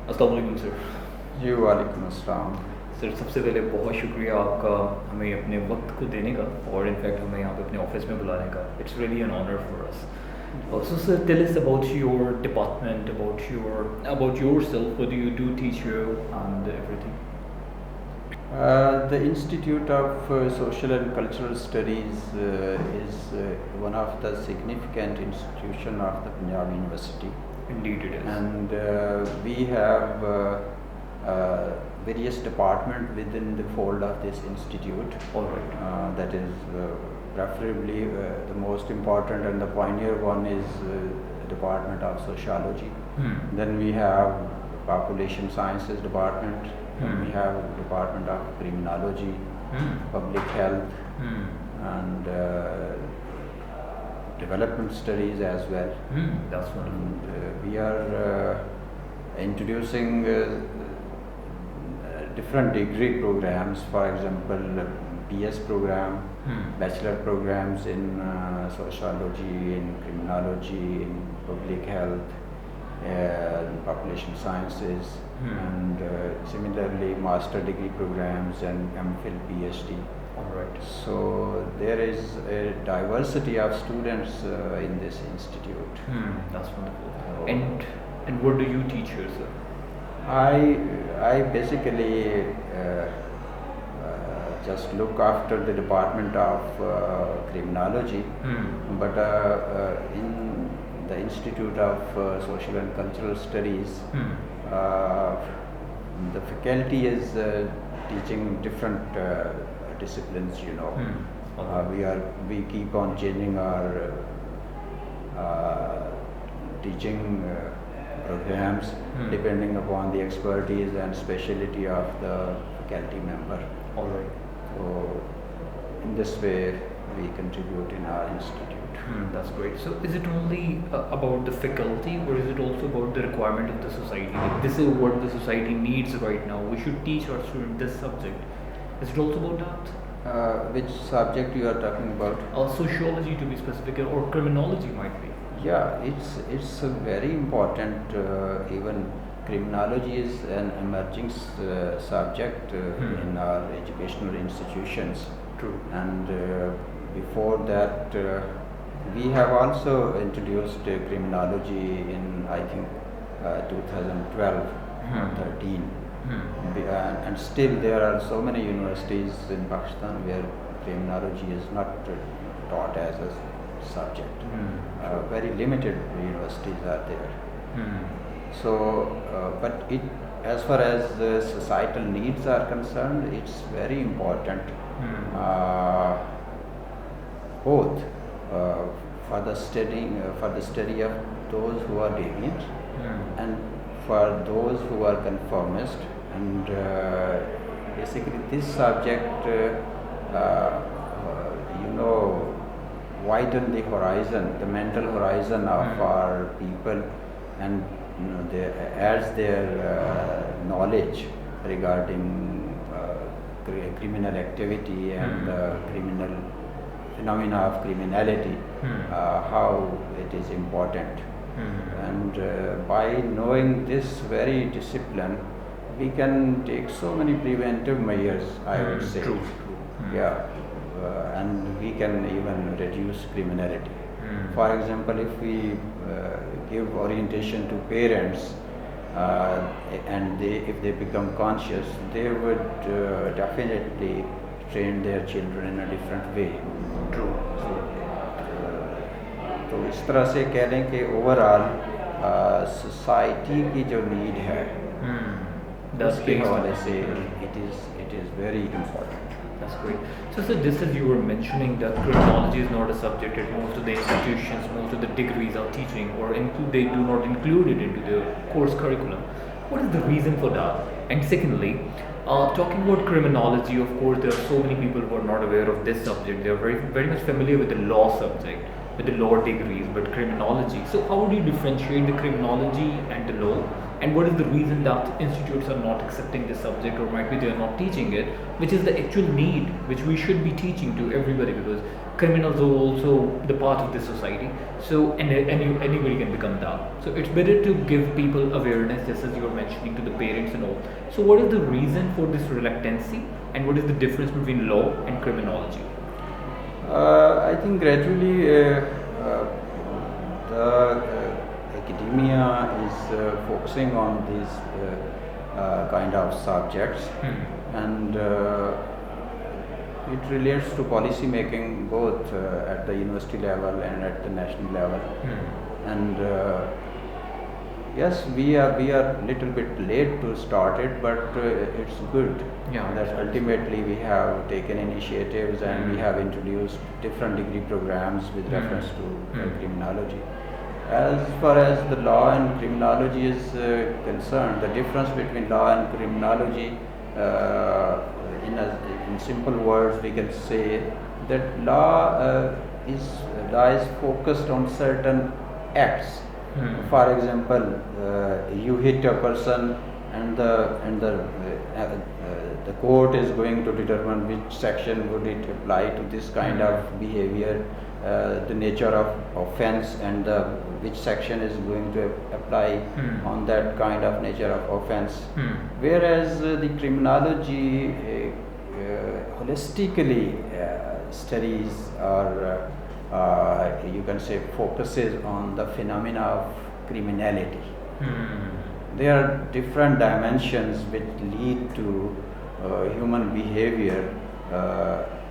अस्सलाम वालेकुम सर। जी वालेकुम अस्सलाम। सर सबसे पहले बहुत शुक्रिया आपका हमें अपने वक्त को देने का और इनफैक्ट हमें यहाँ पे अपने ऑफिस में बुलाने का। It's really an honour for us. So sir, tell us about your department, about yourself. What do you do, teacher, and everything? The Institute of Social and Cultural Studies is one of the significant institution of the Punjab University, Indeed, it is. and we have various departments within the fold of this institute. All right. That is preferably the most important and the pioneer one is Department of Sociology. Then we have Population Sciences Department. Then we have Department of Criminology, Public Health, and Development Studies as well. That's wonderful. And we are introducing different degree programs. For example, BS program, bachelor programs in sociology, in criminology, in public health, population sciences, and similarly master degree programs and MPhil, PhD. All right. So there is a diversity of students in this institute. That's wonderful. And what do you teach here, sir? I basically just look after the department of criminology, but in the Institute of Social and Cultural Studies, the faculty is teaching different disciplines. We keep on changing our teaching programs depending upon the expertise and specialty of the faculty member. All right. So in this way we contribute in our institute. That's great. So is it only about the faculty, or is it also about the requirement of the society? Like, this is what the society needs right now. We should teach our students this subject. Is it also about that? Which subject you are talking about? Sociology, to be specific, or criminology might be. Yeah, it's a very important. Even criminology is an emerging subject in our educational institutions. True. And before that, we have also introduced criminology in, I think, 2012 or 13. And still there are so many universities in Pakistan where criminology is not taught as a subject. Very limited universities are there. So, but as far as societal needs are concerned, it's very important. Both for the study of those who are deviant and for those who are conformist, and basically this subject widen the horizon, the mental horizon of our people, and they adds their knowledge regarding criminal activity and criminal phenomena of criminality, how it is important. And by knowing this very discipline, we can take so many preventive measures, I would say. True. Yeah, and we can even reduce criminality. For example, if we give orientation to parents, and if they become conscious, they would definitely train their children in a different way. True. तो इस तरह से कह लें कि overall society की जो need है उसके हवाले से it is very important. That's great. So, sir, just as you were mentioning that criminology is not a subject that most of the institutions, most of the degrees are teaching, or they do not include it into the course curriculum. What is the reason for that? And secondly, talking about criminology, of course, there are so many people who are not aware of this subject. They are very, very much familiar with the law subject, with the law degrees, but criminology. So, how do you differentiate the criminology and the law? and what is the reason that institutes are not accepting this subject, or might be they are not teaching it, which is the actual need which we should be teaching to everybody, because criminals are also the part of this society. So anybody can become that. So it's better to give people awareness, just as you were mentioning, to the parents and all. So what is the reason for this reluctancy, and what is the difference between law and criminology? I think gradually the academia is focusing on these kind of subjects, and it relates to policy making both at the university level and at the national level. And yes, we are little bit late to start it, but it's good that ultimately we have taken initiatives and we have introduced different degree programs with reference to criminology. As far as the law and criminology is concerned, the difference between law and criminology, in simple words, we can say that law is focused on certain acts. For example, you hit a person, and the court is going to determine which section would it apply to this kind of behavior, the nature of offense, and which section is going to apply on that kind of nature of offense. Whereas the criminology holistically studies, or you can say focuses on the phenomena of criminality. There are different dimensions which lead to human behavior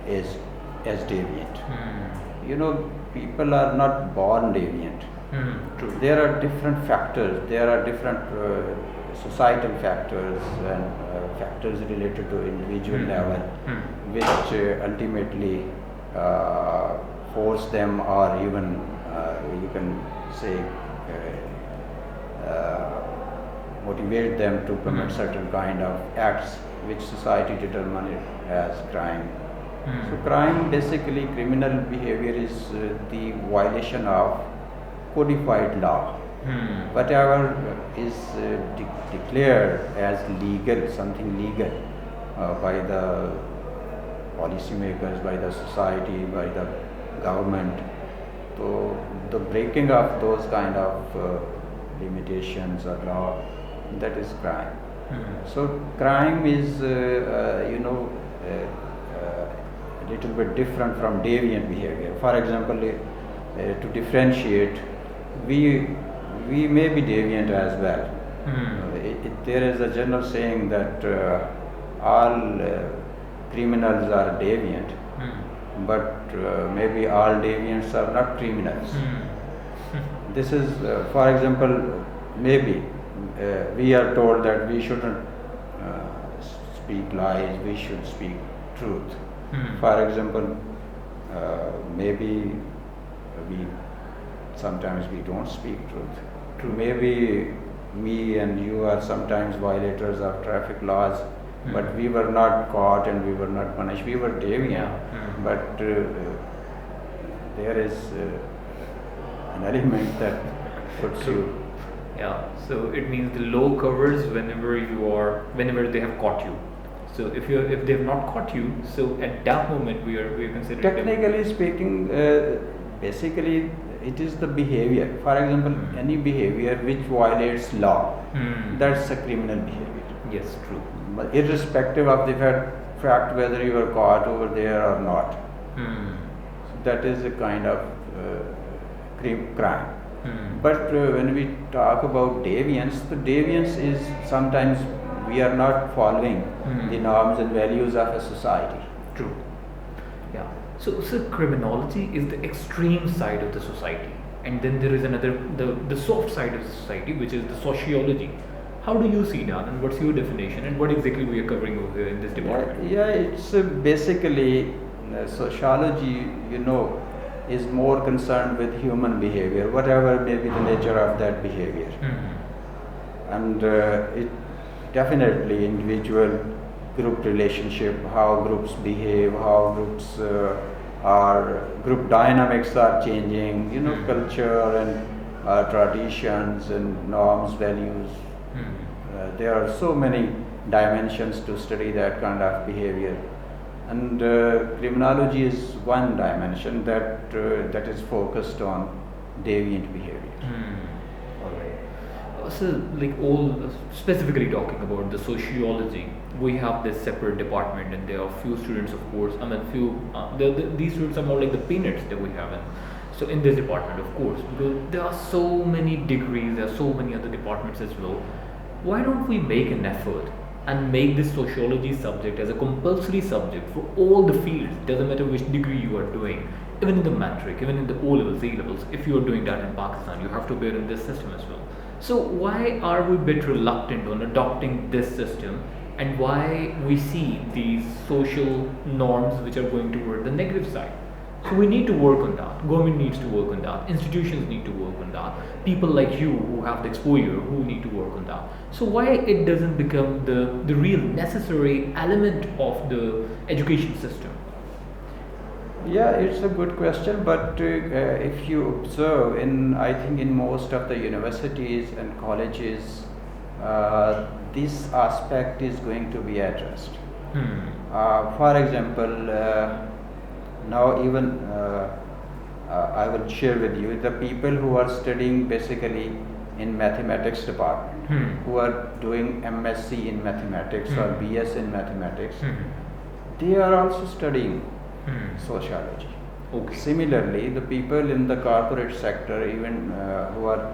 as deviant. You know, people are not born deviant. True. There are different factors. There are different societal factors and factors related to individual level, which ultimately force them, or even you can say motivate them to commit certain kind of acts which society determine it as crime. So crime, basically criminal behavior, is the violation of codified law. Whatever is declared as legal, something legal by the policymakers, by the society, by the government. So the breaking of those kind of limitations or law, that is crime. So crime is a little bit different from deviant behavior. For example, to differentiate, we may be deviant as well. There is a general saying that all criminals are deviant, but maybe all deviants are not criminals. This is, for example, maybe we are told that we shouldn't speak lies, we should speak truth. For example, maybe sometimes we don't speak truth. Maybe me and you are sometimes violators of traffic laws, but we were not caught and we were not punished. We were deviant, but there is an element that puts you. Yeah, so it means the law covers whenever they have caught you. So if they have not caught you, so at that moment we are considered. Technically speaking, basically it is the behavior. For example, any behavior which violates law, that's a criminal behavior. Yes, true. But irrespective of the fact whether you were caught over there or not, so that is a kind of crime. But when we talk about deviance, the deviance is sometimes we are not following the norms and values of a society. True. Yeah. So criminology is the extreme side of the society, and then there is another, the soft side of the society, which is the sociology. How do you see that, and what's your definition, and what exactly we are covering over here in this department? Yeah, it's basically sociology, is more concerned with human behavior, whatever may be the nature of that behavior. And it definitely individual group relationship, how groups behave, how groups group dynamics are changing, culture and traditions and norms, values, There are so many dimensions to study that kind of behavior, and criminology is one dimension that is focused on deviant behavior. All right. So, like all specifically talking about the sociology, we have this separate department, and there are few students, of course. I mean, these students are more like the peanuts that we have in. So, in this department, of course, because there are so many degrees, there are so many other departments as well. Why don't we make an effort and make this sociology subject as a compulsory subject for all the fields? Doesn't matter which degree you are doing, even in the metric, even in the O levels, A levels. If you are doing that in Pakistan, you have to bear in this system as well. So why are we a bit reluctant on adopting this system, and why we see these social norms which are going toward the negative side? So we need to work on that. Government needs to work on that. Institutions need to work on that. People like you who have the exposure who need to work on that. So why it doesn't become the real necessary element of the education system? Yeah, it's a good question, but if you observe, I think in most of the universities and colleges, this aspect is going to be addressed. For example, now even I will share with you the people who are studying basically in mathematics department, who are doing MSc in mathematics or BS in mathematics, they are also studying sociology. Okay. Similarly, the people in the corporate sector, even who are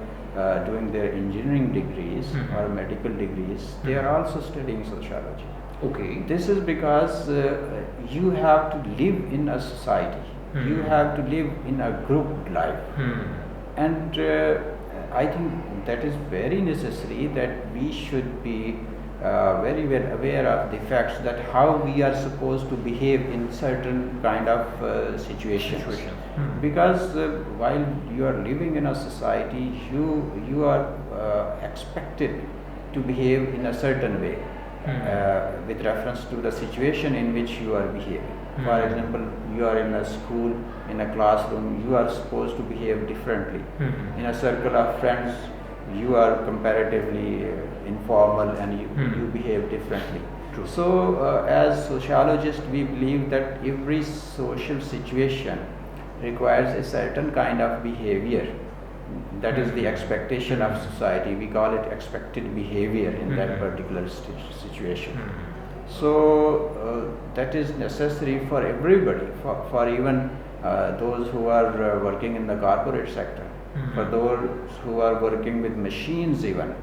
doing their engineering degrees or medical degrees, they are also studying sociology. Okay. This is because you have to live in a society, you have to live in a group life, and I think that is very necessary that we should be very well aware of the facts that how we are supposed to behave in certain kind of situations. Because while you are living in a society, you are expected to behave in a certain way with reference to the situation in which you are behaving. For example, you are in a school, in a classroom, you are supposed to behave differently. In a circle of friends, you are comparatively informal and you behave differently. True. So, as sociologists, we believe that every social situation requires a certain kind of behavior. That is the expectation of society. We call it expected behavior in that particular situation. So, that is necessary for everybody, for even those who are working in the corporate sector, for those who are working with machines even.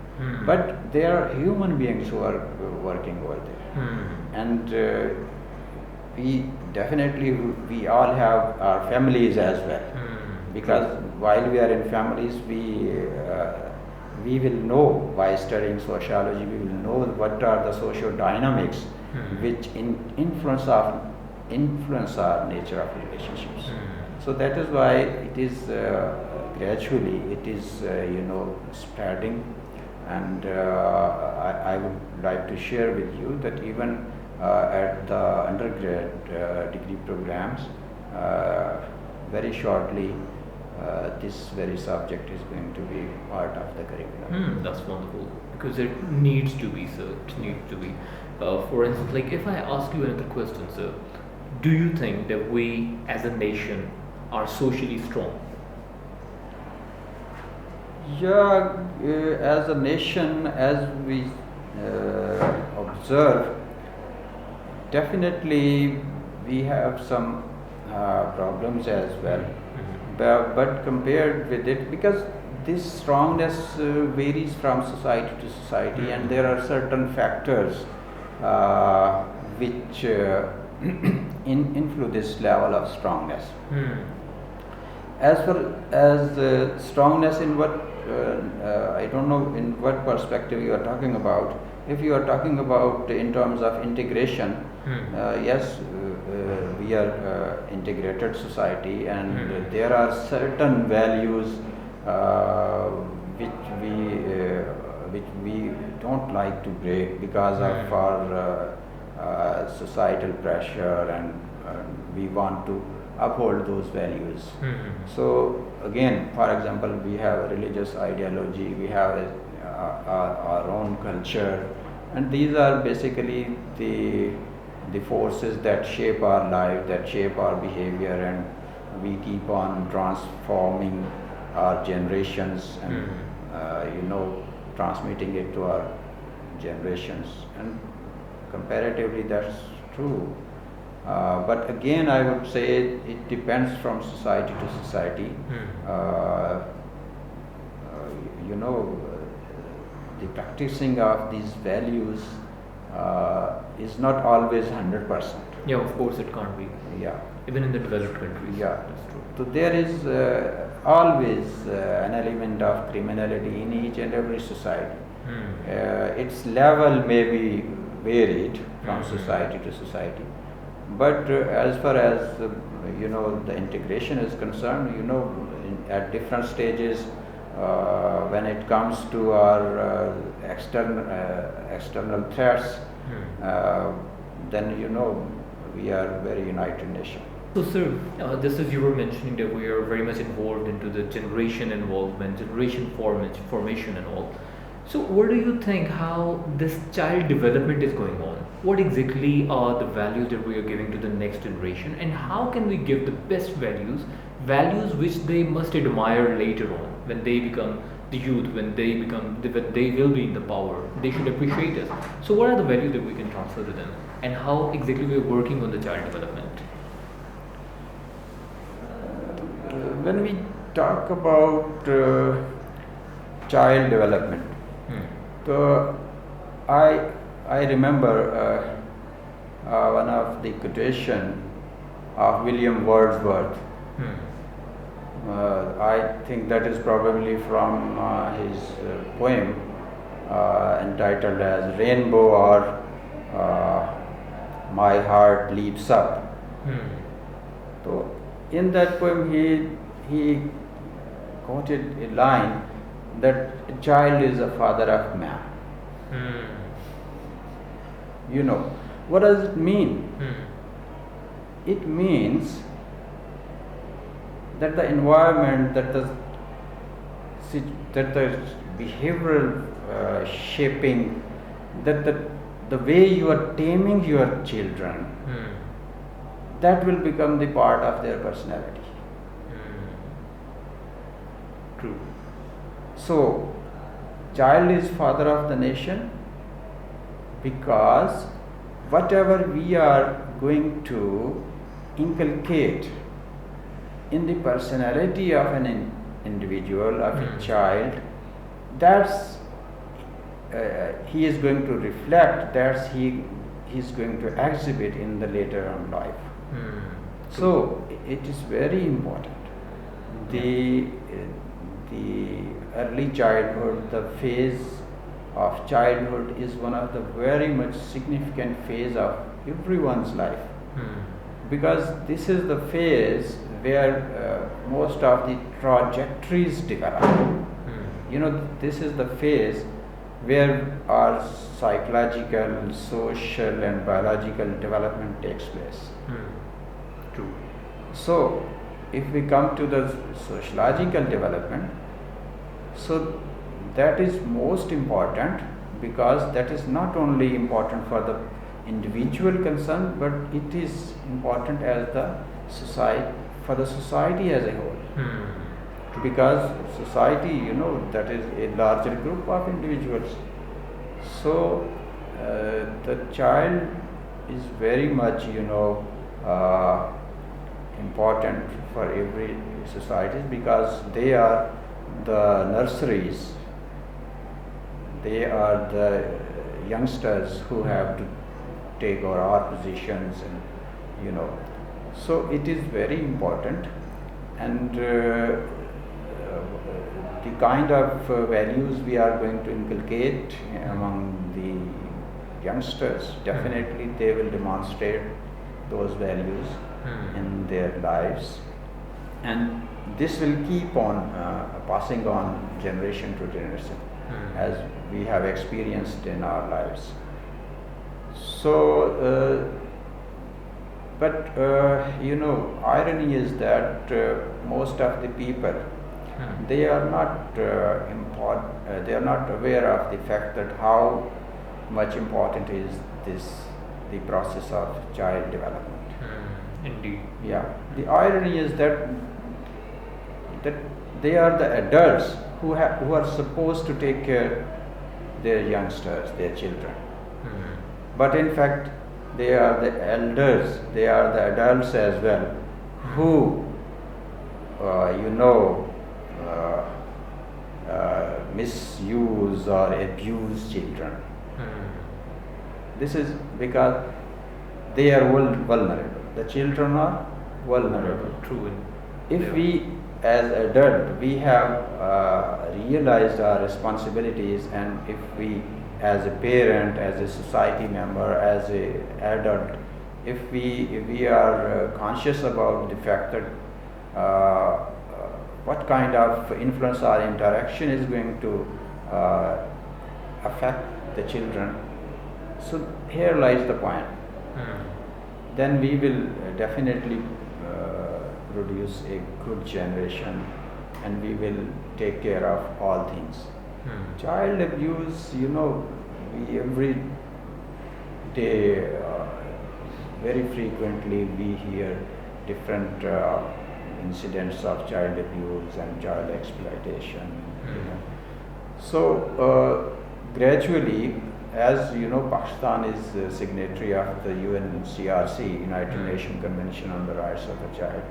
But they are human beings who are working over there. And we all have our families as well. Because while we are in families, we will know, by studying sociology, we will know what are the social dynamics which influence our nature of relationships. So that is why it is gradually it is spreading, and I would like to share with you that even at the undergrad degree programs, very shortly this very subject is going to be part of the curriculum. That's wonderful, because it needs to be, sir. It needs to be. For instance, like if I ask you another question, sir, do you think that we as a nation are socially strong? Yeah, as a nation, as we observe, definitely we have some problems as well. But compared with it, because this strongness varies from society to society, and there are certain factors which influence this level of strongness. As far as strongness in what, I don't know in what perspective you are talking about. If you are talking about in terms of integration, yes, we are integrated society, and there are certain values which we don't like to break because of our societal pressure, and we want to uphold those values. So again, for example, we have a religious ideology, we have our own culture, and these are basically the forces that shape our life, that shape our behavior, and we keep on transforming our generations and transmitting it to our generations, and comparatively that's true. But again, I would say it depends from society to society. Uh, you know, the practicing of these values is not always 100%. Yeah, of course it can't be. Yeah. Even in the developed countries. Yeah. That's true. So there is always an element of criminality in each and every society. Its level may be varied from society to society, but as far as the integration is concerned, at different stages, when it comes to our external threats, then we are a very united nation. So, sir, just as you were mentioning that we are very much involved into the generation involvement, generation formation and all. So, what do you think how this child development is going on? What exactly are the values that we are giving to the next generation, and how can we give the best values which they must admire later on when they become the youth, when they will be in the power, they should appreciate us. So, what are the values that we can transfer to them, and how exactly we are working on the child development? When we talk about child development, so I remember one of the quotation of William Wordsworth. I think that is probably from his poem entitled as Rainbow or My Heart Leaps Up. So in that poem he quoted a line that a child is the father of man. What does it mean? It means that the environment, that the behavioral shaping, that the way you are taming your children, that will become the part of their personality. True. So, child is father of the nation because whatever we are going to inculcate in the personality of an individual, of a child, that's he is going to reflect, that's he is going to exhibit in the later on life. So it is very important. The early childhood, the phase of childhood is one of the very much significant phase of everyone's life, because this is the phase where most of the trajectories develop. This is the phase where our psychological, social and biological development takes place. True. So if we come to the sociological development, so that is most important, because that is not only important for the individual concerned, but it is important as the society, for the society as a whole. Because society, that is a larger group of individuals. So the child is very much important for every society, because they are the nurseries, they are the youngsters who have to take over our positions, and so it is very important. And the kind of values we are going to inculcate among the youngsters, definitely they will demonstrate those values in their lives, and this will keep on passing on generation to generation, as we have experienced in our lives. So but irony is that most of the people they are not they are not aware of the fact that how much important is this the process of child development. Indeed. Yeah, the irony is that they are the adults who are supposed to take care their youngsters, their children. But in fact, they are the elders, they are the adults as well, who, uh, misuse or abuse children. This is because they are vulnerable. The children are vulnerable. True. If we, as adult, we have realized our responsibilities, and if we, as a parent, as a society member, as a adult, if we are conscious about the fact that what kind of influence our interaction is going to affect the children, so here lies the point. Then we will definitely produce a good generation, and we will take care of all things. Child abuse, we every day, very frequently we hear different incidents of child abuse and child exploitation. So gradually, as you know, Pakistan is a signatory of the UNCRC, United Nations Convention on the Rights of the Child.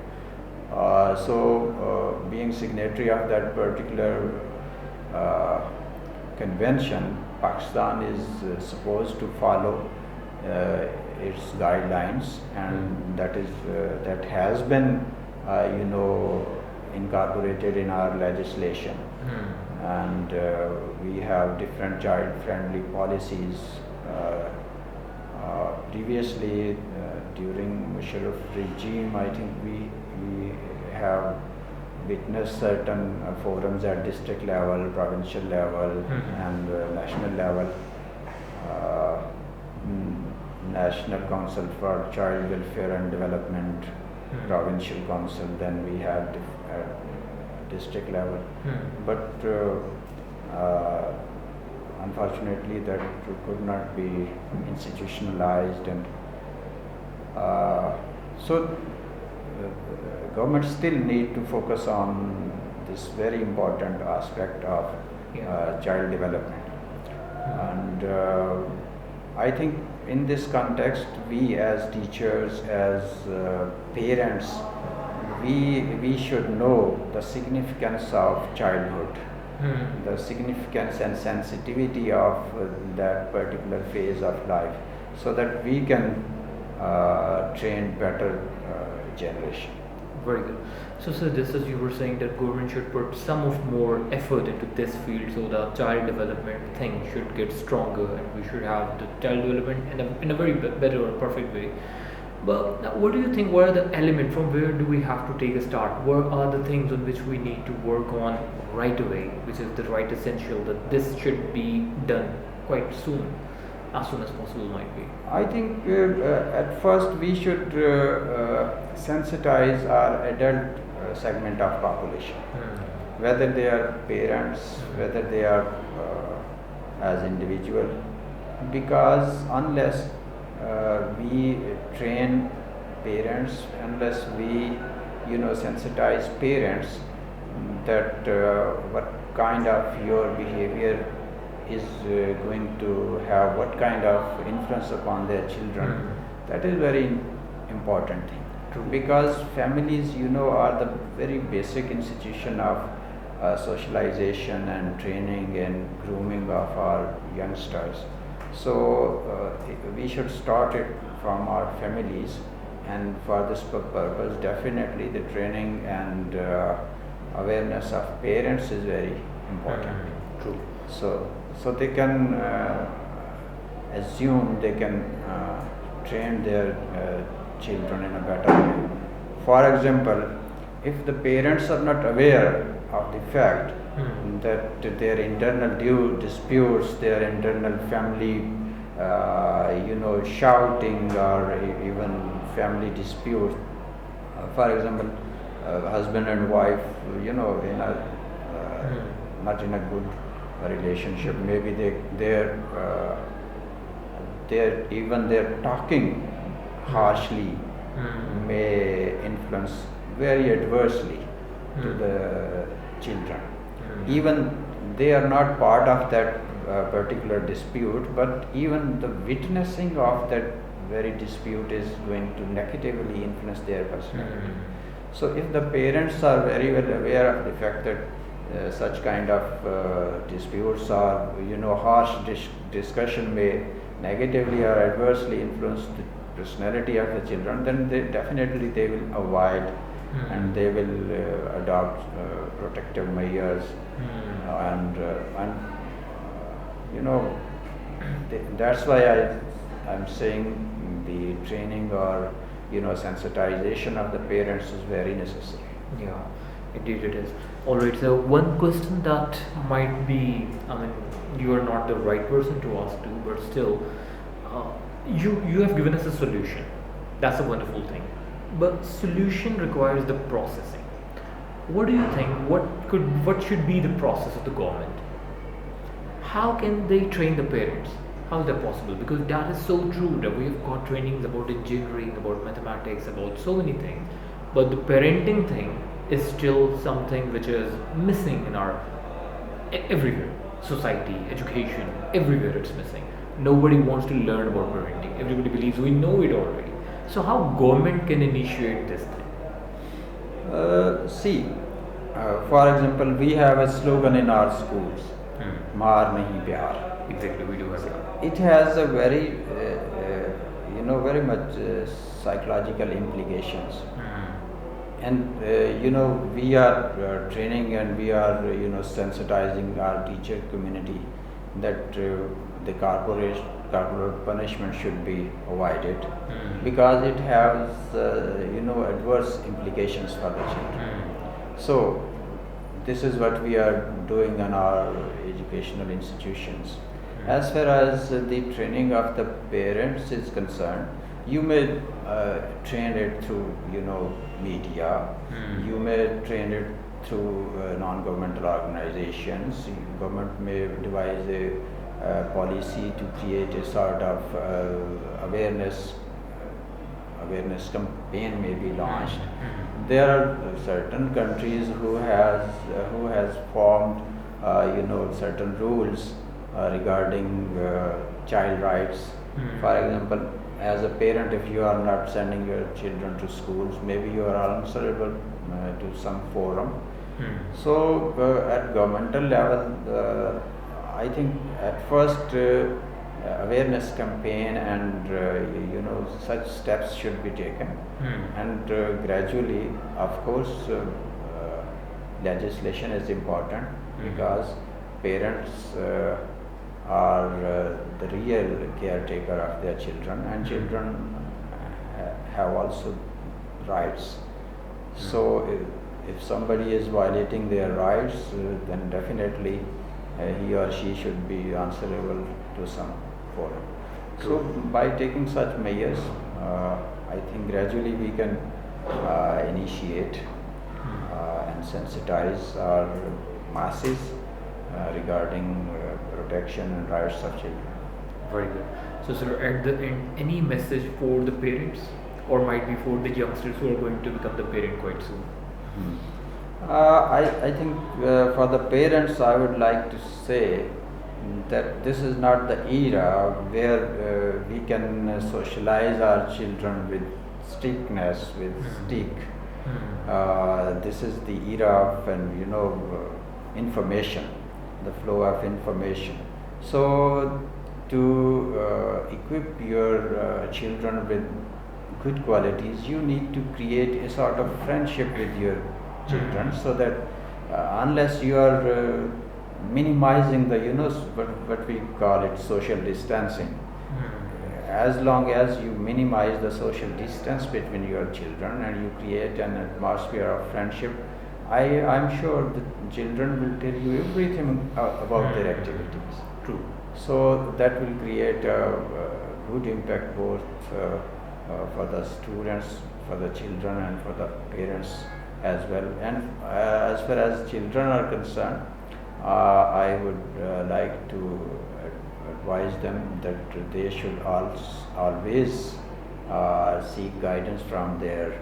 So being signatory of that particular convention, Pakistan is supposed to follow its guidelines, and that has been incorporated in our legislation. And we have different child-friendly policies. Previously, during Musharraf regime, I think we have witnessed certain forums at district level, provincial level, and national level. National Council for Child Welfare and Development, Provincial Council, then we had at district level. But unfortunately that could not be institutionalized, and so government still need to focus on this very important aspect of child development. And I think in this context, we as teachers, as parents, we should know the significance of childhood, the significance and sensitivity of that particular phase of life, so that we can train better generation. Very good. So, sir, just as you were saying that government should put some of more effort into this field, so the child development thing should get stronger, and we should have the child development in a very better or perfect way. But now, what do you think? What are the elements? From where do we have to take a start? What are the things on which we need to work on right away, which is the right essential that this should be done quite soon, as soon as possible might be? I think at first we should sensitize our adult segment of population, whether they are parents, whether they are as individual, because unless we train parents, unless we sensitize parents that what kind of your behavior is going to have what kind of influence upon their children, that is very important thing. True. Because families are the very basic institution of socialization and training and grooming of our youngsters. So we should start it from our families, and for this purpose definitely the training and awareness of parents is very important. True. So they can assume they can train their children in a better way. For example, if the parents are not aware of the fact that their internal disputes, their internal family, shouting, or even family disputes, for example, husband and wife, in a not in a good relationship. Maybe even their talking harshly may influence very adversely to the children. Even they are not part of that particular dispute, but even the witnessing of that very dispute is going to negatively influence their personality. So if the parents are very well aware of the fact that such kind of disputes or harsh discussion may negatively or adversely influence the personality of the children, then they will avoid and they will adopt protective measures and that's why I'm saying the training or sensitization of the parents is very necessary. Yeah, indeed it is. Alright, so one question that might be, you are not the right person to ask to, but still, you have given us a solution. That's a wonderful thing. But solution requires the processing. What do you think? What should be the process of the government? How can they train the parents? How is that possible? Because that is so true that we have got trainings about engineering, about mathematics, about so many things, but the parenting thing is still something which is missing in our everywhere, society, education, everywhere it's missing. Nobody wants to learn about parenting. Everybody believes we know it already. So how government can initiate this thing? See, for example, we have a slogan in our schools, "Maar nahi pyar." Exactly, we do have it. It has a very, very much psychological implications. And we are training and we are sensitizing our teacher community that the corporal punishment should be avoided because it has adverse implications for the children. So this is what we are doing in our educational institutions. As far as the training of the parents is concerned, you may train it through media. You may train it through non-governmental organizations. Government may devise a policy to create a sort of awareness campaign may be launched. There are certain countries who has formed certain rules regarding child rights. For example, as a parent, if you are not sending your children to schools, maybe you are answerable to some forum. So at governmental level, I think at first awareness campaign and such steps should be taken, and gradually, of course, legislation is important because parents are the real caretaker of their children, and children have also rights. So if somebody is violating their rights, then definitely he or she should be answerable to some forum. So by taking such measures, I think gradually we can initiate and sensitize our masses regarding protection and rights of children. Very good. So, sir, at the end, any message for the parents, or might be for the youngsters who are going to become the parent quite soon? I think for the parents, I would like to say that this is not the era where we can socialize our children with strictness, with stick. This is the era of information, the flow of information. So to equip your children with good qualities, you need to create a sort of friendship with your children, so that unless you are minimizing the what we call it social distancing, as long as you minimize the social distance between your children and you create an atmosphere of friendship, I'm sure the children will tell you everything about their activities. True. So that will create a good impact both for the students, for the children, and for the parents as well. And as far as children are concerned, I would like to advise them that they should always seek guidance from their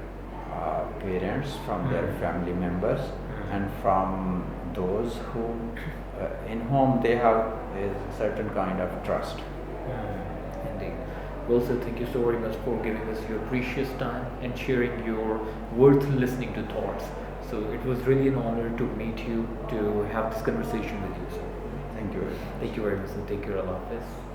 parents, from their family members, and from those who in whom they have a certain kind of trust. Indeed. Well, sir, thank you so very much for giving us your precious time and sharing your worth listening to thoughts. So it was really an honor to meet you, to have this conversation with you, sir. Thank you. Thank you very much, and take care. Allah Hafiz.